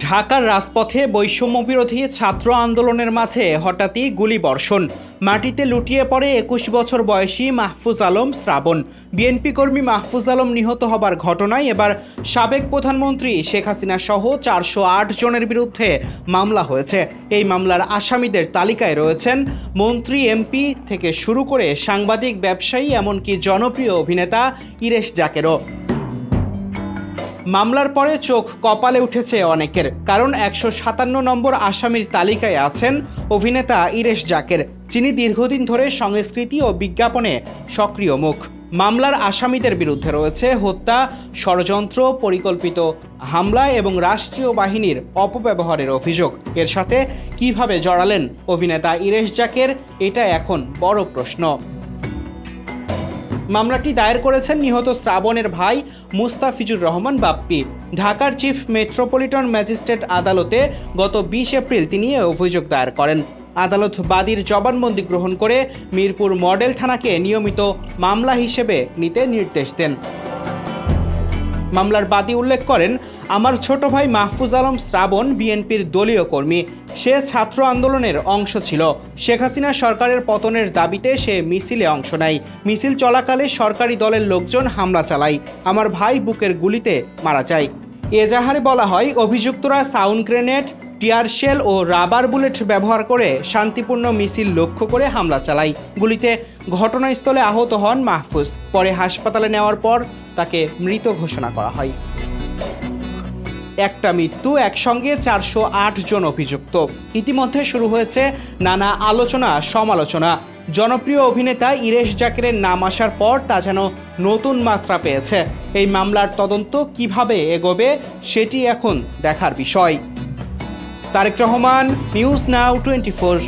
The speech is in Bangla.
ঢাকার রাজপথে বৈষম্যবিরোধী ছাত্র আন্দোলনের মাঝে হঠাৎই গুলিবর্ষণ। মাটিতে লুটিয়ে পড়ে ২১ বছর বয়সী মাহফুজ আলম শ্রাবণ। বিএনপি কর্মী মাহফুজ আলম নিহত হবার ঘটনায় এবার সাবেক প্রধানমন্ত্রী শেখ হাসিনা সহ ৪০৮ জনের বিরুদ্ধে মামলা হয়েছে। এই মামলার আসামিদের তালিকায় রয়েছেন মন্ত্রী, এমপি থেকে শুরু করে সাংবাদিক, ব্যবসায়ী, এমনকি জনপ্রিয় অভিনেতা ইরেশ জাকেরও। মামলার পরে চোখ কপালে উঠেছে অনেকের, কারণ ১৫৭ নম্বর আসামির তালিকায় আছেন অভিনেতা ইরেশ জাকের, যিনি দীর্ঘদিন ধরে সংস্কৃতি ও বিজ্ঞাপনে সক্রিয় মুখ। মামলার আসামিদের বিরুদ্ধে রয়েছে হত্যা, ষড়যন্ত্র, পরিকল্পিত হামলা এবং রাষ্ট্রীয় বাহিনীর অপব্যবহারের অভিযোগ। এর সাথে কিভাবে জড়ালেন অভিনেতা ইরেশ জাকের, এটা এখন বড় প্রশ্ন। মামলাটি দায়ের করেছেন নিহত শ্রাবণের ভাই মুস্তাফিজুর রহমান বাপ্পি। ঢাকার চিফ মেট্রোপলিটন ম্যাজিস্ট্রেট আদালতে গত ২০ এপ্রিল তিনি এ অভিযোগ দায়ের করেন। আদালত বাদীর জবানবন্দি গ্রহণ করে মিরপুর মডেল থানাকে নিয়মিত মামলা হিসেবে নিতে নির্দেশ দেন। মামলার বাদী উল্লেখ করেন, আমার ছোট ভাই মাহফুজ আলম শ্রাবণ বিএনপির দলীয় কর্মী। সে ছাত্র আন্দোলনের অংশ ছিল। শেখ হাসিনা সরকারের পতনের দাবিতে সে মিছিলে অংশ নেয়। মিছিল চলাকালে সরকারি দলের লোকজন হামলা চালায়। আমার ভাই বুকের গুলিতে মারা যায়। এজাহারে বলা হয়, অভিযুক্তরা সাউন্ড গ্রেনেড, টিয়ার শেল ও রাবার বুলেট ব্যবহার করে শান্তিপূর্ণ মিছিল লক্ষ্য করে হামলা চালায়। গুলিতে ঘটনাস্থলে আহত হন মাহফুজ। পরে হাসপাতালে নেওয়ার পর তাকে মৃত ঘোষণা করা হয়। একটা মৃত্যু, একসঙ্গে ৪০৮ জন অভিযুক্ত। ইতিমধ্যে শুরু হয়েছে নানা আলোচনা, সমালোচনা। জনপ্রিয় অভিনেতা ইরেশ জাকেরের নাম আসার পর তা যেন নতুন মাত্রা পেয়েছে। এই মামলার তদন্ত কিভাবে এগোবে সেটি এখন দেখার বিষয়। Tarique Rahman, news now 24।